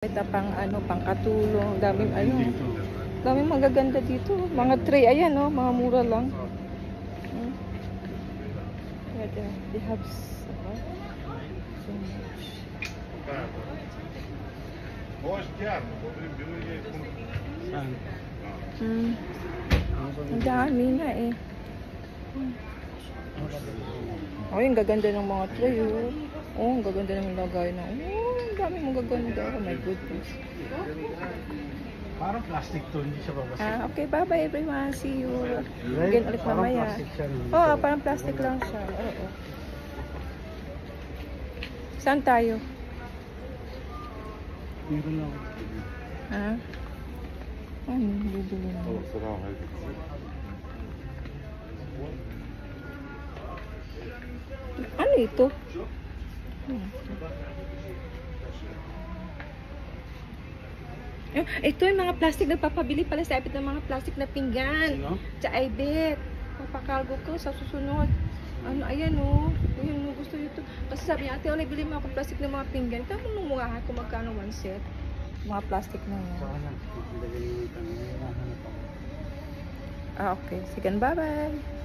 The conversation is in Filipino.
Ito pang ano, pang katulong, daming ayun. Daming magaganda dito. Mga tray, ayan oh, mga mura lang. Hmm. They have so much. Ang dami na eh. Oh, yung gaganda ng mga tray oh. Oh, ang gaganda ng lagay na. Oh, ang dami mong gaganda. Oh my goodness. Parang plastic to, hindi siya babasa. Okay, bye-bye everyone. See you again ulit mamaya. Oh, parang plastic lang siya. Oo. Saan tayo? Meron lang. Ha? Ano, bibili na. Ano ito? Ito yung mga plastic na papabili pala sa ipit ng mga plastic na pinggan. Ano? Sa ibit. Papakalgo ko sa susunod. Ano, ayan o. Ayan o, gusto ito. Kasi sabi niya, ate, nabili mo ako plastic ng mga pinggan. Ito mo nung mukha kung magkano one set. Mga plastic na yan. Saka lang. Okay. Sige, bye-bye.